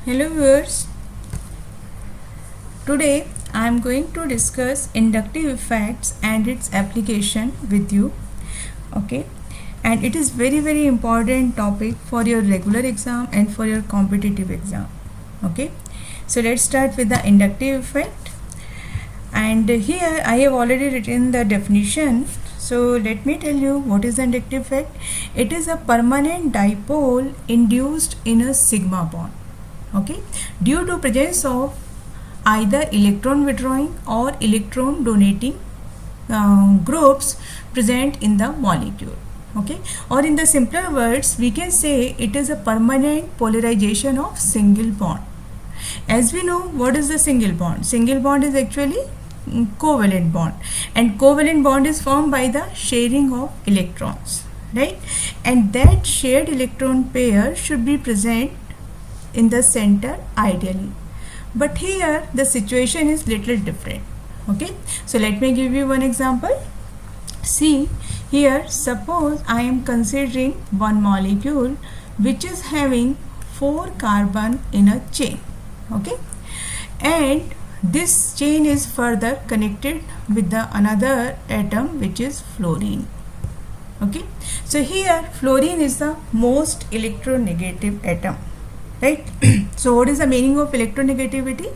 Hello viewers, today I am going to discuss inductive effects and its application with you. Okay, and it is very important topic for your regular exam and for your competitive exam. Okay, so let's start with the inductive effect, and here I have already written the definition. So let me tell you what is the inductive effect. It is a permanent dipole induced in a sigma bond. Okay, due to presence of either electron withdrawing or electron donating groups present in the molecule. Okay, or in the simpler words we can say it is a permanent polarization of single bond. As we know, what is the single bond? Single bond is actually covalent bond, and covalent bond is formed by the sharing of electrons, right? And that shared electron pair should be present in the center ideally, but here the situation is little different. Okay, so let me give you one example. See here, suppose I am considering one molecule which is having 4 carbon in a chain. Okay, and this chain is further connected with the another atom which is fluorine. Okay, so here fluorine is the most electronegative atom, right? So what is the meaning of electronegativity?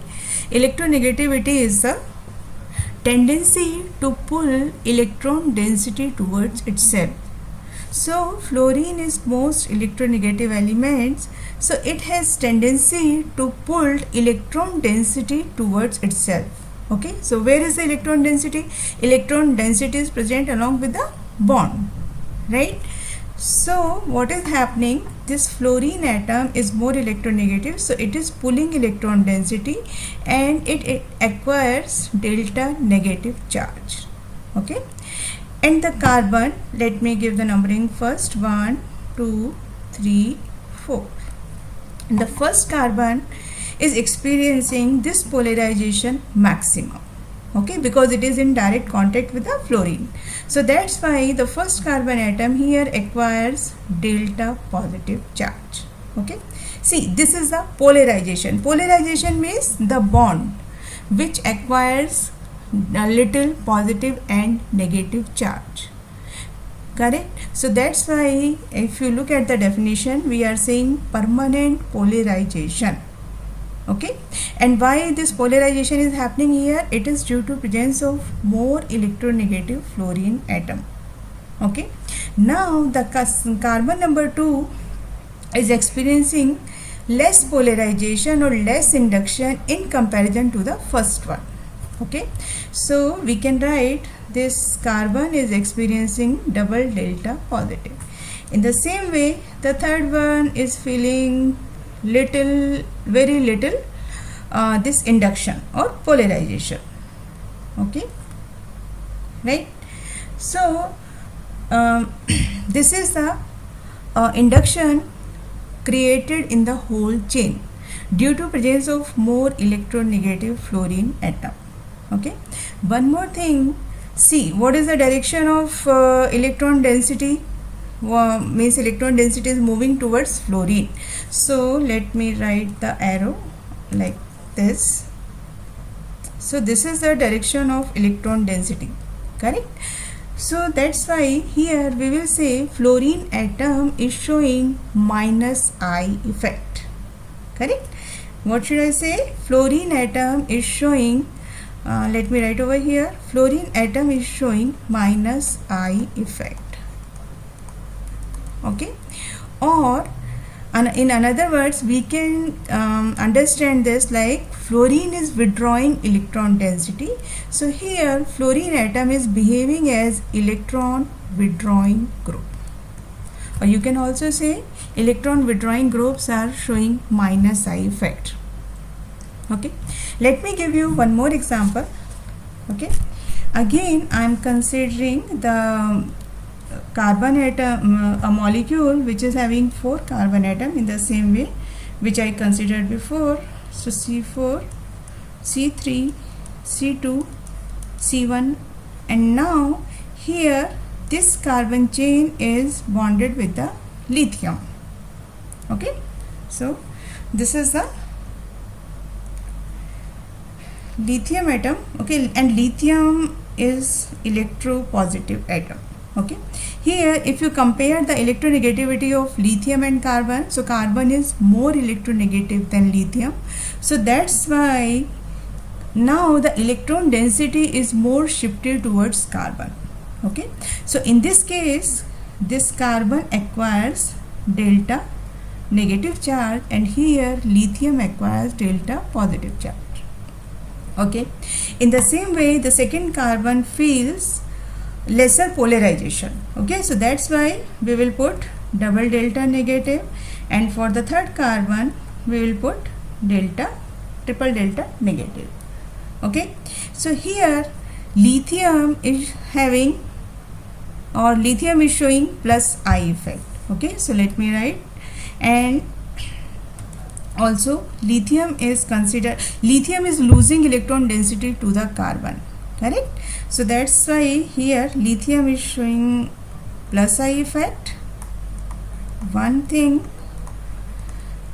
Electronegativity is the tendency to pull electron density towards itself. So fluorine is most electronegative elements, so it has tendency to pull electron density towards itself. Okay, so where is the electron density? Electron density is present along with the bond, right? So what is happening, this fluorine atom is more electronegative, so it is pulling electron density and it acquires delta negative charge. Okay, and the carbon, let me give the numbering first, 1 2 3 4, and the first carbon is experiencing this polarization maximum. Okay, because it is in direct contact with the fluorine, so that's why the first carbon atom here acquires delta positive charge. Okay, see, this is the polarization. Polarization means the bond which acquires a little positive and negative charge. Correct? So that's why if you look at the definition, we are saying permanent polarization. Okay, and why this polarization is happening here? It is due to presence of more electronegative fluorine atom. Okay, now the carbon number 2 is experiencing less polarization or less induction in comparison to the first one. Okay, so we can write this carbon is experiencing double delta positive. In the same way, the third one is feeling very little this induction or polarization. Okay, right? So this is the induction created in the whole chain due to presence of more electronegative fluorine atom. Okay, one more thing, see what is the direction of electron density? Means electron density is moving towards fluorine, so let me write the arrow like this. So this is the direction of electron density, correct? So that's why here we will say fluorine atom is showing minus I effect, correct? What should I say? Fluorine atom is showing, let me write over here, fluorine atom is showing minus I effect. Okay, or in another words we can understand this like fluorine is withdrawing electron density, so here fluorine atom is behaving as electron withdrawing group, or you can also say electron withdrawing groups are showing minus I effect. Okay, let me give you one more example. Okay, again I am considering the carbon atom, a molecule which is having 4 carbon atom in the same way which I considered before. So C4, C3, C2, C1, and now here this carbon chain is bonded with the lithium. Okay, so this is the lithium atom, okay, and lithium is electropositive atom. Okay, here if you compare the electronegativity of lithium and carbon, so carbon is more electronegative than lithium, so that's why now the electron density is more shifted towards carbon. Okay, so in this case this carbon acquires delta negative charge and here lithium acquires delta positive charge. Okay, in the same way the second carbon feels lesser polarization. Okay, so that's why we will put double delta negative, and for the third carbon we will put triple delta negative. Okay, so here lithium is having, or lithium is showing plus I effect. Okay, so let me write, and also lithium is losing electron density to the carbon, correct? So that's why here lithium is showing plus I effect, one thing,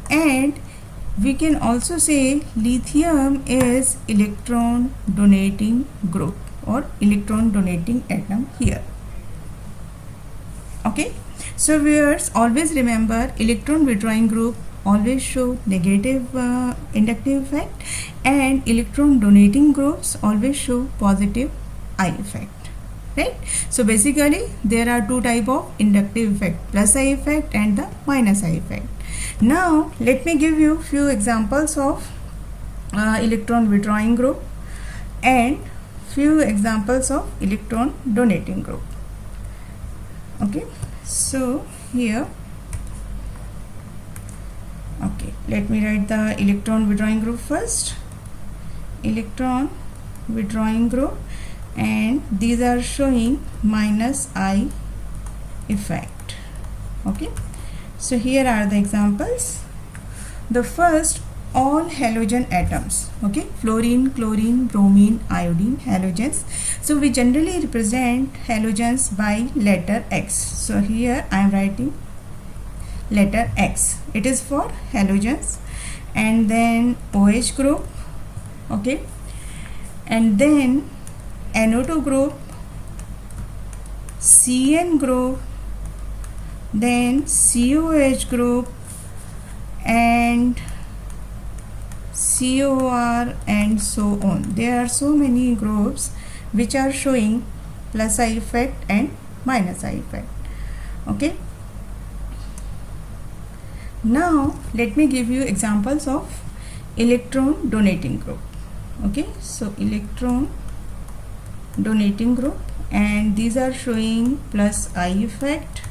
and we can also say lithium is electron donating group or electron donating atom here. Okay, so viewers, always remember electron withdrawing group always show negative inductive effect, and electron donating groups always show positive I effect, right? So basically there are two type of inductive effect, plus I effect and the minus I effect. Now let me give you few examples of electron withdrawing group and few examples of electron donating group. Okay, so here, okay, let me write the electron withdrawing group first. Electron withdrawing group, and these are showing minus I effect. Okay, so here are the examples. The first, all halogen atoms. Okay, fluorine, chlorine, bromine, iodine, halogens. So we generally represent halogens by letter X. So here I am writing letter X. It is for halogens. And then OH group. Okay, and then NO2 group, CN group, then COH group, and COR, and so on. There are so many groups which are showing plus I effect and minus I effect. Okay, now let me give you examples of electron donating group. Okay, so electron donating group, and these are showing plus I effect.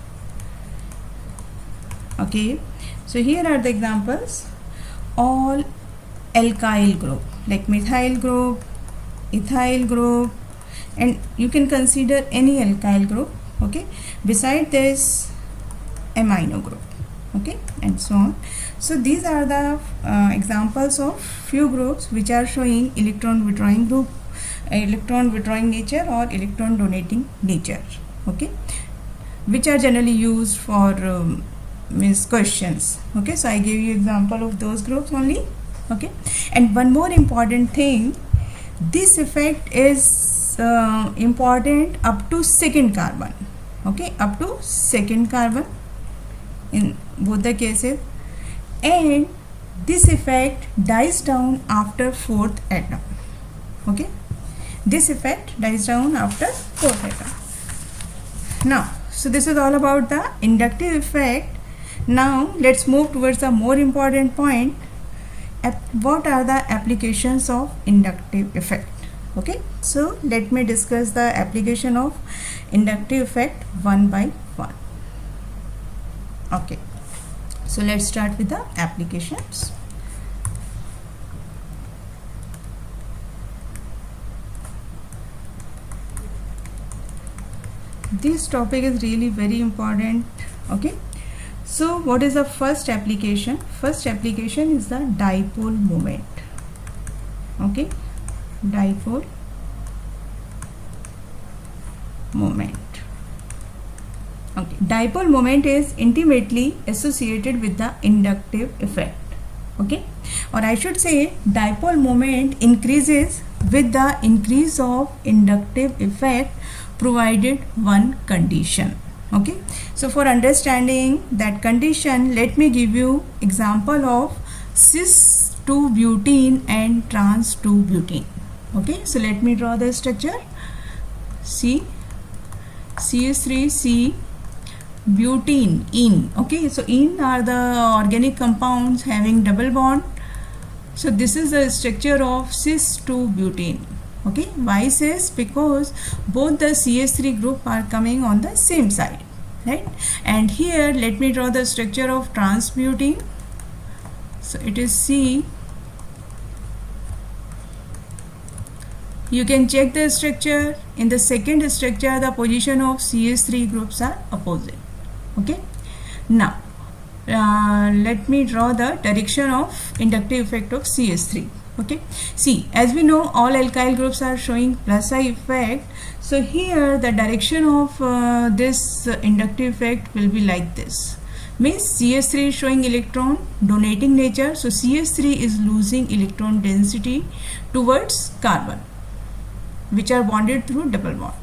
Okay, so here are the examples. All alkyl group like methyl group, ethyl group, and you can consider any alkyl group. Okay, beside this amino group. Okay, and so on. So these are the examples of few groups which are showing electron withdrawing group, electron withdrawing nature or electron donating nature. Okay, which are generally used for questions. Okay, so I gave you example of those groups only. Okay, and one more important thing, this effect is important up to second carbon. Okay, up to second carbon in both the cases, and this effect dies down after fourth atom. Okay, this effect dies down after fourth atom. Now, so this is all about the inductive effect. Now let's move towards the more important point. What are the applications of inductive effect? Okay, so let me discuss the application of inductive effect one by one. Okay, so let's start with the applications. This topic is really very important. Okay, so what is the first application? First application is the dipole moment. Okay, dipole moment. Okay, dipole moment is intimately associated with the inductive effect. Okay, or I should say dipole moment increases with the increase of inductive effect provided one condition. Okay, so for understanding that condition, let me give you example of cis 2-butene and trans 2-butene. Okay, so let me draw the structure. C CH3C butene, ene. Okay, so ene are the organic compounds having double bond. So this is the structure of cis 2-butene. Okay, why cis? Because both the CH3 group are coming on the same side, right? And here let me draw the structure of trans butene. So it is C. You can check the structure. In the second structure, the position of CH3 groups are opposite. Okay, now let me draw the direction of inductive effect of CH3. Okay, see, as we know, all alkyl groups are showing plus I effect. So here the direction of this inductive effect will be like this. Means CH3 is showing electron donating nature, so CH3 is losing electron density towards carbon, which are bonded through double bond.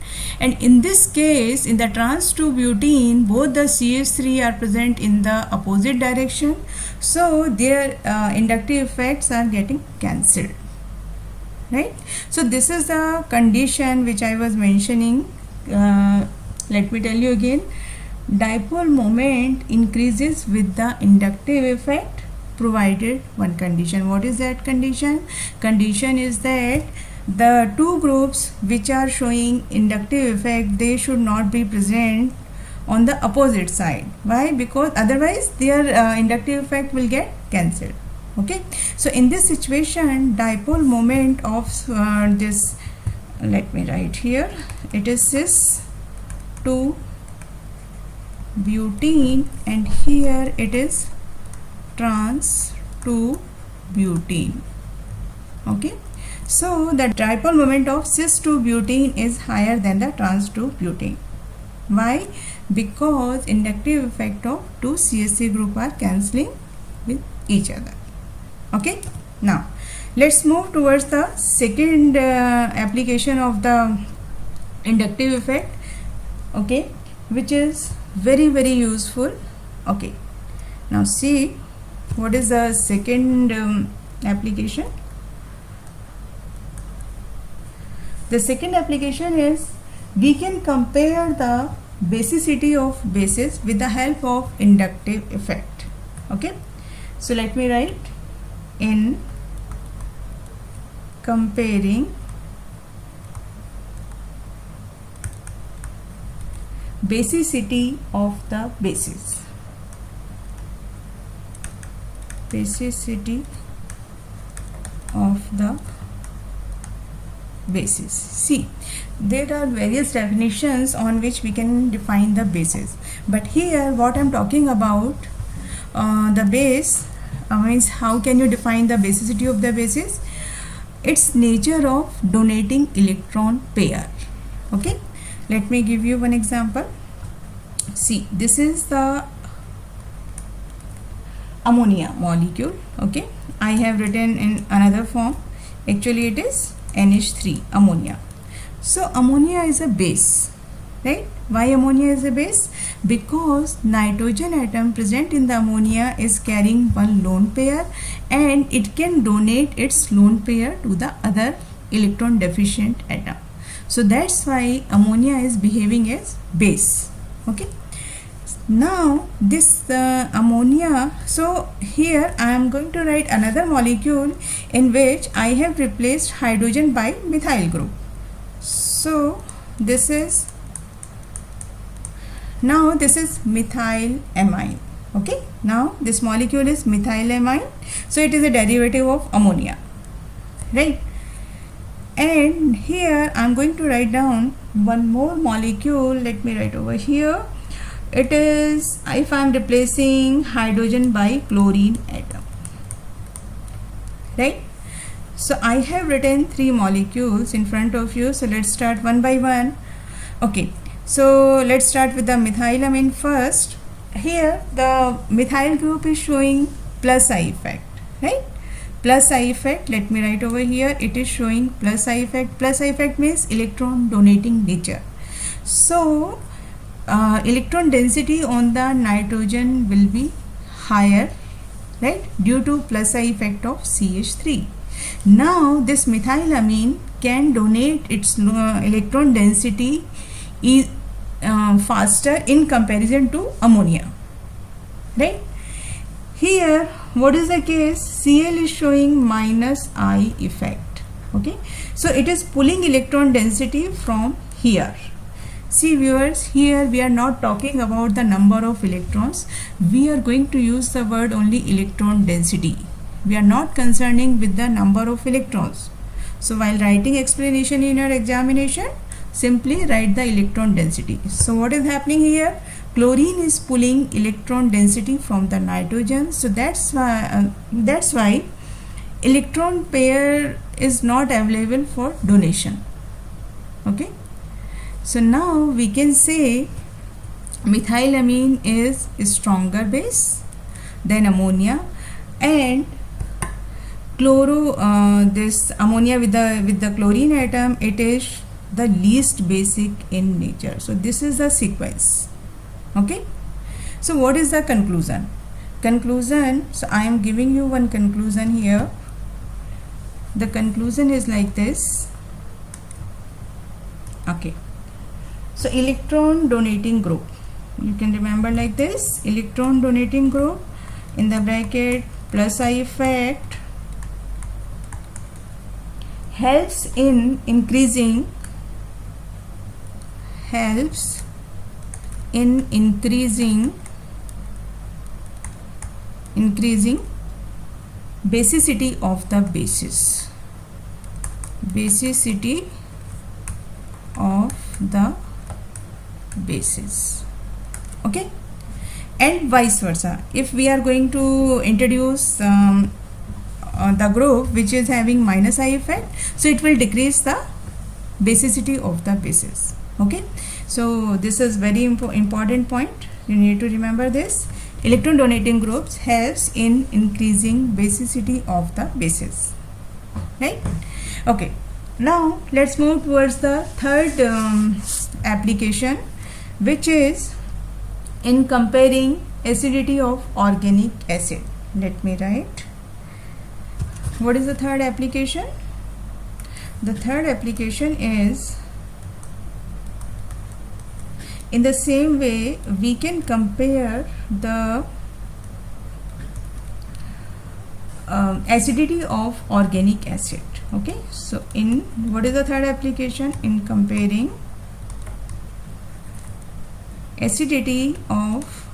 And in this case, in the trans 2-butene, both the CH3 are present in the opposite direction, so their inductive effects are getting cancelled, right? So this is the condition which I was mentioning. Let me tell you again. Dipole moment increases with the inductive effect provided one condition. What is that condition? Condition is that the two groups which are showing inductive effect, they should not be present on the opposite side. Why? Because otherwise their inductive effect will get cancelled. Okay, so in this situation, dipole moment of this, let me write here, it is cis 2-butene and here it is trans 2-butene. Okay, so the dipole moment of cis 2-butene is higher than the trans 2-butene. Why? Because inductive effect of two CH3 group are cancelling with each other. Okay, now let's move towards the second application of the inductive effect. Okay, which is very useful. Okay, now see what is the second application. The second application is we can compare the basicity of bases with the help of inductive effect. Okay, so let me write, in comparing basicity of the bases. Basicity of the basis. See, there are various definitions on which we can define the basis, but here what I'm talking about, the base means how can you define the basicity of the basis? Its nature of donating electron pair. Okay, let me give you one example. See, this is the ammonia molecule. Okay, I have written in another form. Actually it is NH3, ammonia. So ammonia is a base, right? Why ammonia is a base? Because nitrogen atom present in the ammonia is carrying one lone pair and it can donate its lone pair to the other electron deficient atom. So that's why ammonia is behaving as base. Okay, now this ammonia, so here I am going to write another molecule in which I have replaced hydrogen by methyl group. So this is, now this is methyl amine. Okay, now this molecule is methyl amine, so it is a derivative of ammonia, right? And here I am going to write down one more molecule. Let me write over here. It is, if I am replacing hydrogen by chlorine atom, right? So I have written three molecules in front of you. So let's start one by one. Okay, so let's start with the methylamine first. Here the methyl group is showing plus I effect, right? Plus I effect, let me write over here, it is showing plus I effect. Plus I effect means electron donating nature. So electron density on the nitrogen will be higher, right, due to plus I effect of CH3. Now this methylamine can donate its electron density faster in comparison to ammonia, right? Here what is the case? Cl is showing minus I effect. Okay, so it is pulling electron density from here. See viewers, here we are not talking about the number of electrons, we are going to use the word only electron density. We are not concerning with the number of electrons. So while writing explanation in your examination, simply write the electron density. So what is happening here? Chlorine is pulling electron density from the nitrogen, so that's why electron pair is not available for donation. Okay, so now we can say methylamine is a stronger base than ammonia, and this ammonia with the chlorine atom, it is the least basic in nature. So this is the sequence. Okay, so what is the conclusion? So I am giving you one conclusion here. The conclusion is like this. Okay, so electron donating group, you can remember like this: electron donating group in the bracket plus I effect helps in increasing basicity of the bases. Okay, and vice versa. If we are going to introduce the group which is having minus I effect, so it will decrease the basicity of the bases. Okay, so this is very important point, you need to remember this. Electron donating groups helps in increasing basicity of the bases, right? Okay, now let's move towards the third application, which is in comparing acidity of organic acid. Let me write. What is the third application? The third application is, in the same way we can compare the acidity of organic acid. Okay, so in what is the third application? In comparing acidity of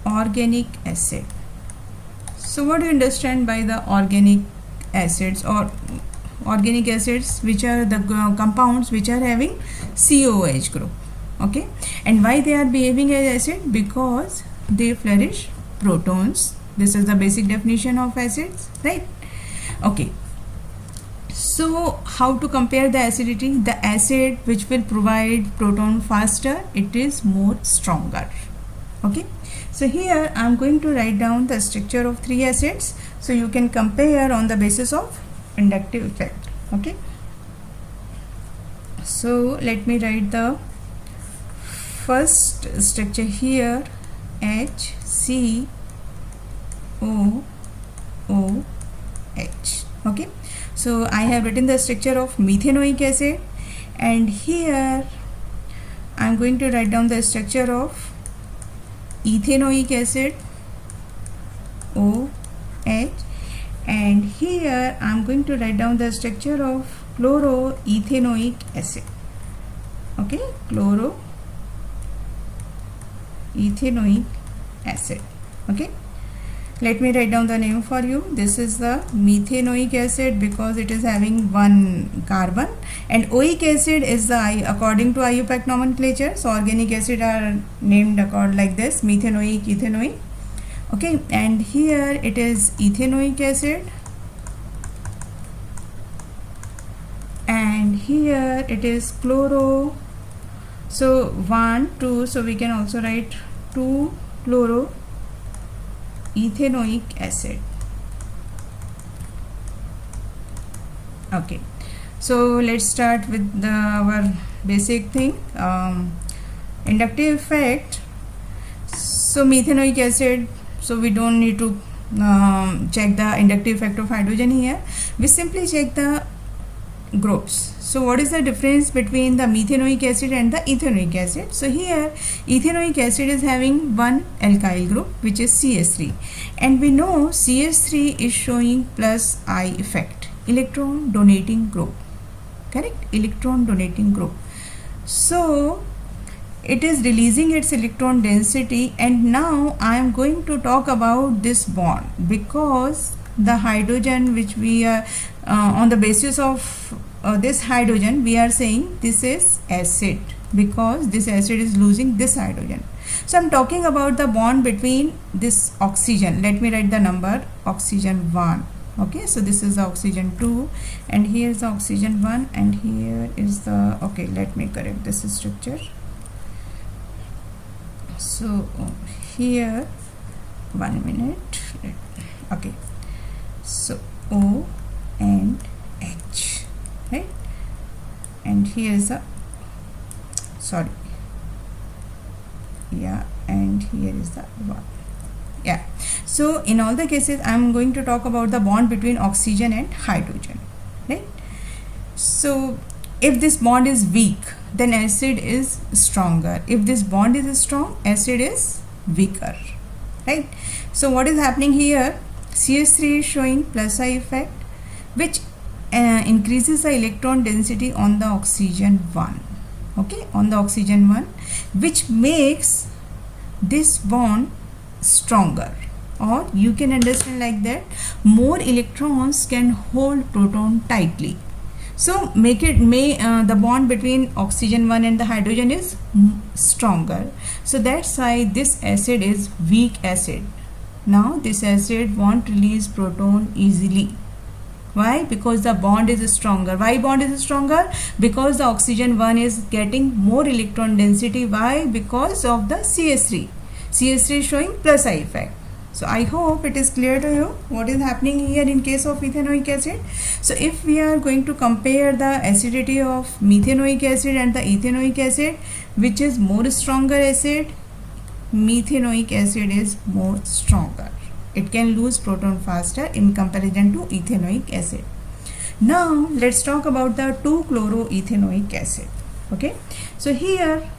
organic acid. So what do you understand by the organic acids, or organic acids which are the compounds which are having COOH group? Okay, and why they are behaving as acid? Because they flourish protons. This is the basic definition of acids, right? Okay, so how to compare the acidity? The acid which will provide proton faster, it is more stronger. Okay, so here I am going to write down the structure of three acids, so you can compare on the basis of inductive effect. Okay, so let me write the first structure here, HCOOH. Okay, so I have written the structure of methanoic acid, and here I am going to write down the structure of ethanoic acid, OH, and here I am going to write down the structure of chloroethanoic acid. Okay, chloroethanoic acid. Okay, let me write down the name for you. This is the methanoic acid because it is having one carbon, and oic acid is the according to IUPAC nomenclature. So organic acid are named according like this: methanoic, ethanoic. Okay, and here it is ethanoic acid, and here it is chloro. So 1, 2, so we can also write 2 chloro ethanoic acid. Okay, so let's start with our basic thing, inductive effect. So methanoic acid, so we don't need to check the inductive effect of hydrogen here. We simply check the groups. So what is the difference between the methanoic acid and the ethanoic acid? So here ethanoic acid is having one alkyl group, which is CH3, and we know CH3 is showing plus I effect, electron donating group, correct, electron donating group. So it is releasing its electron density, and now I am going to talk about this bond, because the hydrogen which we are on the basis of this hydrogen we are saying this is acid, because this acid is losing this hydrogen. So I'm talking about the bond between this oxygen. Let me write the number, oxygen 1. Okay, so this is the oxygen 2, and here is the oxygen 1, and here is the, okay, let me correct this structure. So here, 1 minute, okay, so O and H, right, and here is a, sorry, yeah, and here is the 1. Yeah, so in all the cases I am going to talk about the bond between oxygen and hydrogen, right? So if this bond is weak, then acid is stronger. If this bond is strong, acid is weaker, right? So what is happening here, CH3 is showing plus I effect, which increases the electron density on the oxygen 1, okay, on the oxygen 1, which makes this bond stronger, or you can understand like that more electrons can hold proton tightly. So the bond between oxygen 1 and the hydrogen is stronger. So that's why this acid is weak acid. Now this acid won't release proton easily. Why? Because the bond is stronger. Why bond is stronger? Because the oxygen 1 is getting more electron density. Why? Because of the CH3. CH3 is showing plus I effect. So I hope it is clear to you what is happening here in case of ethanoic acid. So if we are going to compare the acidity of methanoic acid and the ethanoic acid, which is more stronger acid, methanoic acid is more stronger. It can lose proton faster in comparison to ethanoic acid. Now let's talk about the 2-chloroethanoic acid. Okay, so here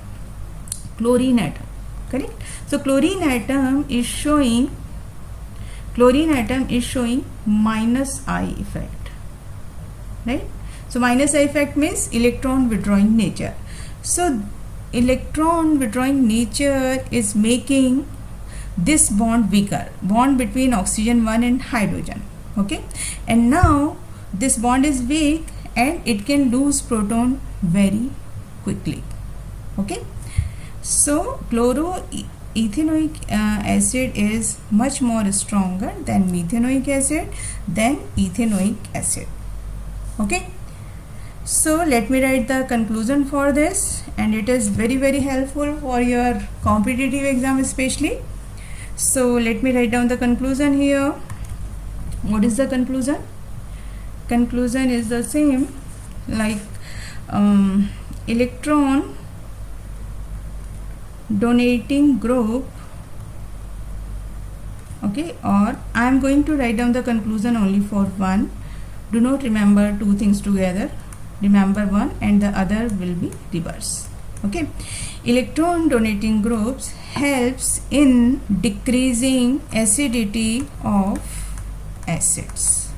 chlorine atom, correct. So chlorine atom is showing minus I effect, right? So minus I effect means electron withdrawing nature. So electron withdrawing nature is making this bond weaker, bond between oxygen 1 and hydrogen, okay, and now this bond is weak and it can lose proton very quickly, okay. So chloroethanoic acid is much more stronger than methanoic acid, than ethanoic acid, okay. So let me write the conclusion for this, and it is very helpful for your competitive exam especially. So let me write down the conclusion here. What is the conclusion? Conclusion is the same like electron donating group, okay, or I am going to write down the conclusion only for one. Do not remember two things together, remember one and the other will be reverse, okay. Electron donating groups helps in decreasing acidity of acids,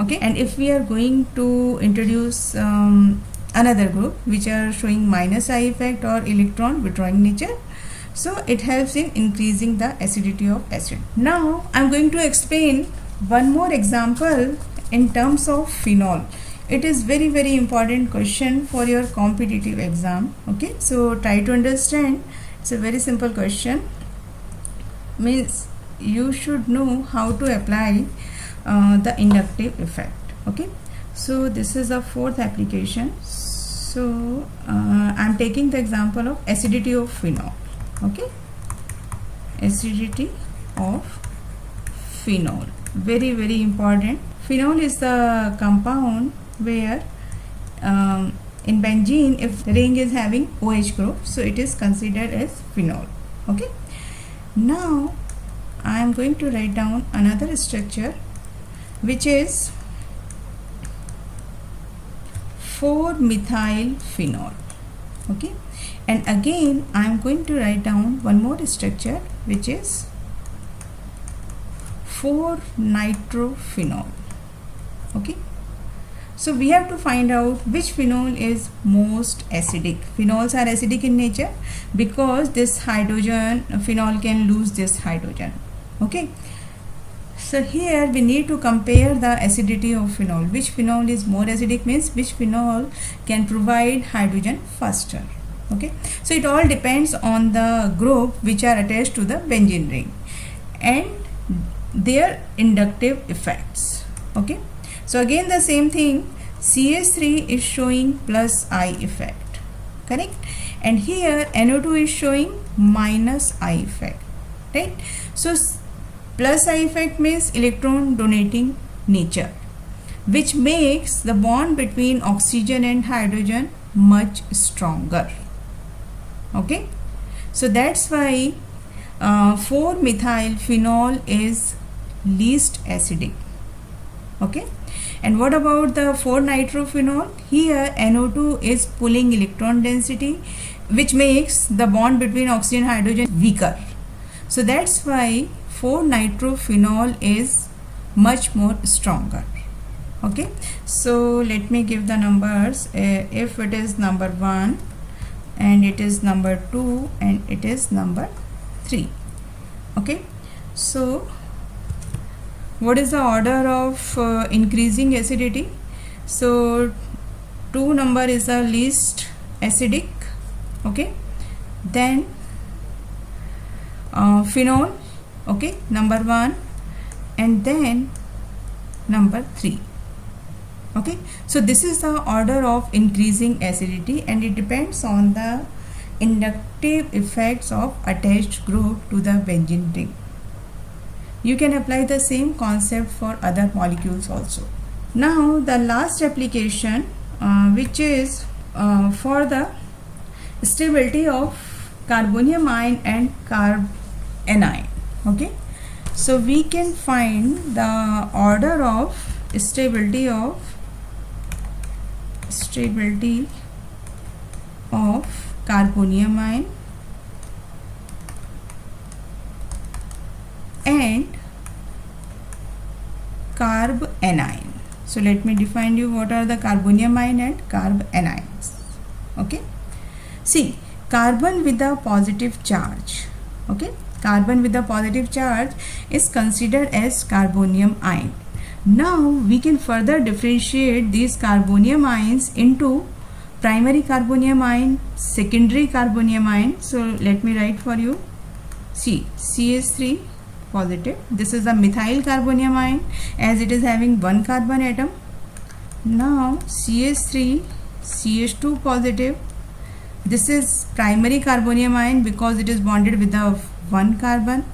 okay. And if we are going to introduce another group which are showing minus I effect or electron withdrawing nature, so it helps in increasing the acidity of acid. Now I am going to explain one more example in terms of phenol. It is very important question for your competitive exam, okay. So try to understand. It's a very simple question, means you should know how to apply the inductive effect, okay. So this is the fourth application. So I'm taking the example of acidity of phenol, okay, acidity of phenol. Very, very important. Phenol is the compound where in benzene, if ring is having OH group, so it is considered as phenol. Okay. Now I am going to write down another structure, which is 4-methyl phenol. Okay, and again I am going to write down one more structure, which is 4-nitrophenol. Okay, so we have to find out which phenol is most acidic. Phenols are acidic in nature because this hydrogen, phenol can lose this hydrogen. Okay, so here we need to compare the acidity of phenol. Which phenol is more acidic means which phenol can provide hydrogen faster. Okay, so it all depends on the group which are attached to the benzene ring and their inductive effects. Okay, so again the same thing, CH3 is showing plus I effect, correct, and here NO2 is showing minus I effect, right? So plus I effect means electron donating nature, which makes the bond between oxygen and hydrogen much stronger. Okay, so that's why 4-methyl phenol is least acidic. Okay, and what about the 4-nitrophenol? Here NO2 is pulling electron density, which makes the bond between oxygen and hydrogen weaker. So that's why 4-nitrophenol is much more stronger. Okay, so let me give the numbers. If it is number 1 and it is number 2 and it is number 3. Okay, so what is the order of increasing acidity? So 2 number is the least acidic. Okay, then phenol, okay, number 1, and then number 3. Okay, so this is the order of increasing acidity, and it depends on the inductive effects of attached group to the benzene ring. You can apply the same concept for other molecules also. Now the last application, which is for the stability of carbonium ion and carb anion. Okay, so we can find the order of stability of carbonium ion and carb anion. So let me define you what are the carbonium ion and carb anions. Okay, see, carbon with a positive charge, okay, carbon with a positive charge is considered as carbonium ion. Now we can further differentiate these carbonium ions into primary carbonium ion, secondary carbonium ion. So let me write for you. See, CH3 positive, this is a methyl carbonium ion as it is having 1 carbon atom. Now CH3 CH2 positive, this is primary carbonium ion because it is bonded with the 1 carbon.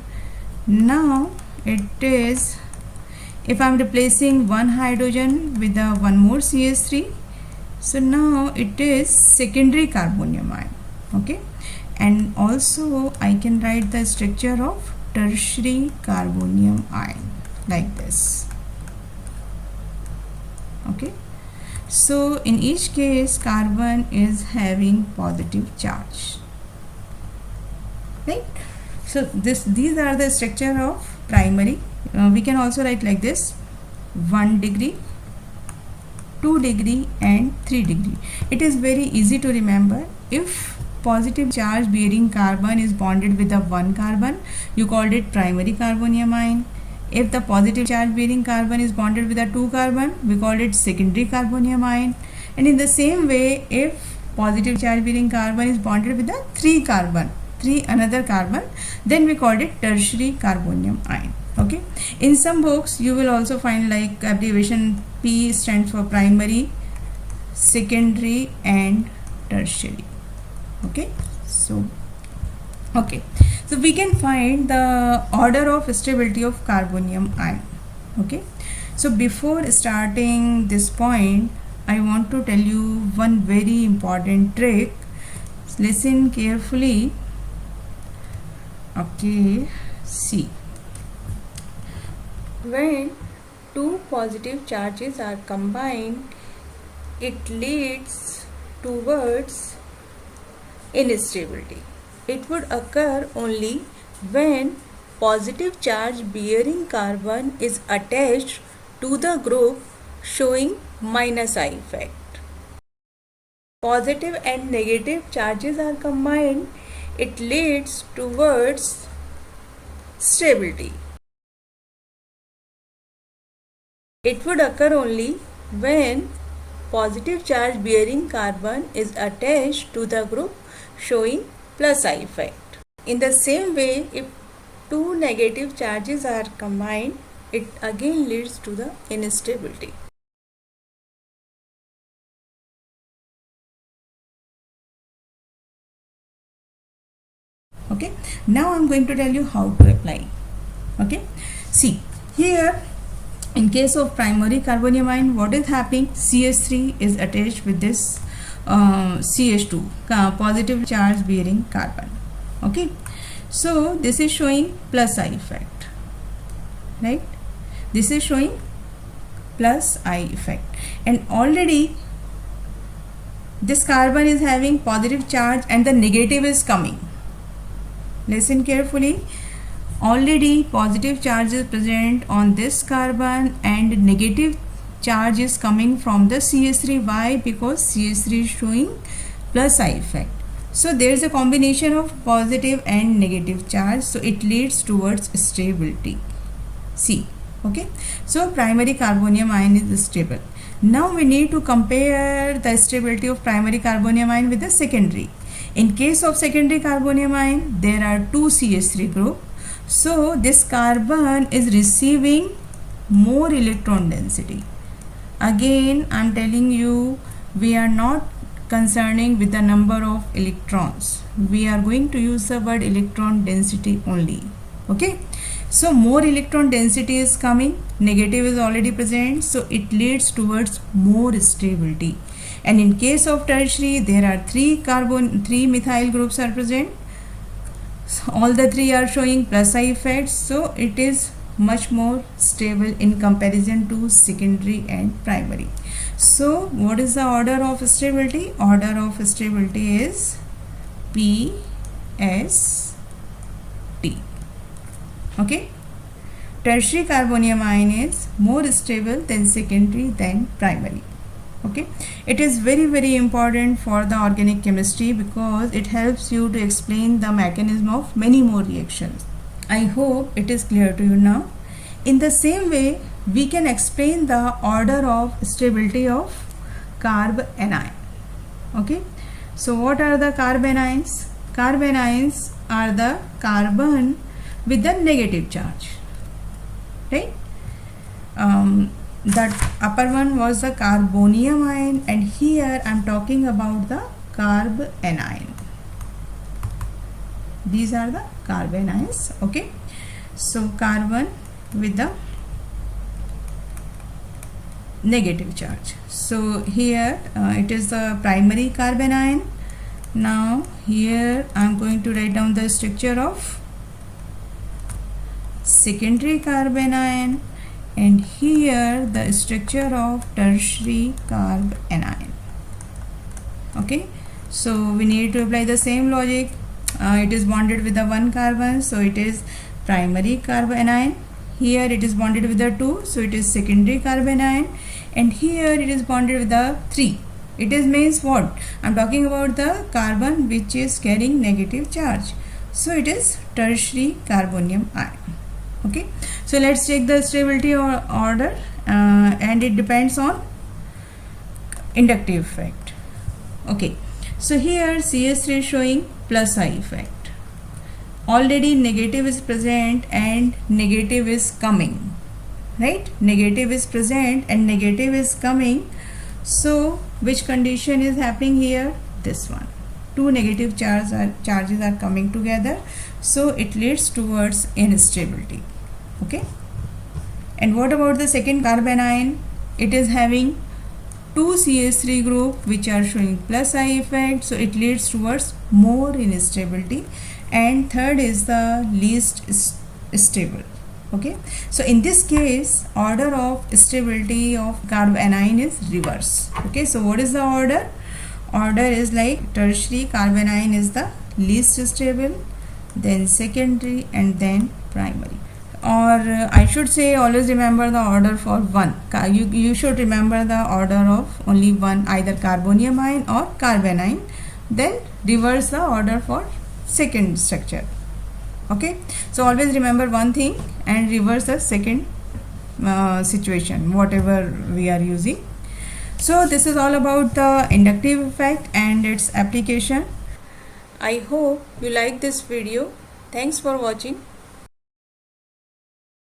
Now it is, if I am replacing 1 hydrogen with the 1 more CH3, so now it is secondary carbonium ion. Okay, and also I can write the structure of tertiary carbonium ion like this. Okay, so in each case carbon is having positive charge, right? So these are the structure of primary. We can also write like this: 1 degree, 2 degree and 3 degree. It is very easy to remember. If positive charge bearing carbon is bonded with the 1 carbon, you called it primary carbonium ion. If the positive charge bearing carbon is bonded with the 2 carbon, we called it secondary carbonium ion. And in the same way, if positive charge bearing carbon is bonded with the 3 another carbon, then we called it tertiary carbonium ion. Okay, in some books you will also find like abbreviation P stands for primary, secondary and tertiary. Okay, so So we can find the order of stability of carbonium ion. Okay, so before starting this point, I want to tell you one very important trick. Listen carefully. Okay, see, when two positive charges are combined, it leads towards instability. It would occur only when positive charge bearing carbon is attached to the group showing minus I effect. Positive and negative charges are combined, it leads towards stability. It would occur only when positive charge bearing carbon is attached to the group showing plus I effect. In the same way, if two negative charges are combined, it again leads to the instability. Okay, now I'm going to tell you how to apply. Okay, see here, in case of primary carbonium ion, what is happening? CH3 is attached with this CH2, positive charge bearing carbon. Okay, so this is showing plus I effect, right? This is showing plus I effect, and already this carbon is having positive charge and the negative is coming. Listen carefully. Already positive charge is present on this carbon and negative charge is coming from the CH3. Why? Because CH3 is showing plus I effect. So there is a combination of positive and negative charge, so it leads towards stability. See, okay, so primary carbonium ion is stable. Now we need to compare the stability of primary carbonium ion with the secondary. In case of secondary carbonium ion, there are two CH3 group. So this carbon is receiving more electron density. Again, I am telling you, we are not concerning with the number of electrons. We are going to use the word electron density only. Okay. So more electron density is coming, negative is already present, so it leads towards more stability. And in case of tertiary, there are three methyl groups are present. So all the three are showing plus I effects, so it is much more stable in comparison to secondary and primary. So what is the order of stability? Order of stability is PST. Okay, tertiary carbonium ion is more stable than secondary than primary. Okay, it is very important for the organic chemistry because it helps you to explain the mechanism of many more reactions. I hope it is clear to you now. In the same way, we can explain the order of stability of carbanion. Okay, so what are the carbanions? Carbanions are the carbon with the negative charge, right? That upper one was the carbonium ion, and here I am talking about the carbanion. These are the carbanions. Okay, so carbon with the negative charge. So here it is the primary carbanion. Now here I am going to write down the structure of secondary carbanion, and here the structure of tertiary carbanion. Okay, so we need to apply the same logic. It is bonded with the one carbon, so it is primary carbanion. Here it is bonded with the two, so it is secondary carbanion, and here it is bonded with the three. It is means what? I am talking about the carbon which is carrying negative charge, so it is tertiary carbonium ion. Okay, so let's check the stability order, and it depends on inductive effect. Okay, so here CH3 is showing plus I effect. Already negative is present and negative is coming, right? Negative is present and negative is coming. So which condition is happening here? This one. two negative charges are coming together, so it leads towards instability. Okay. And what about the second carbanion? It is having two CH3 group which are showing plus I effect, so it leads towards more instability. And third is the least stable. Okay, so in this case, order of stability of carbanion is reverse. Okay, so what is the order? Order is like tertiary carbanion is the least stable, then secondary, and then primary. Or I should say, always remember the order for one. You should remember the order of only one, either carbonium ion or carbanion. Then reverse the order for second structure. Okay, so always remember one thing and reverse the second situation, whatever we are using. So this is all about the inductive effect and its application. I hope you like this video. Thanks for watching.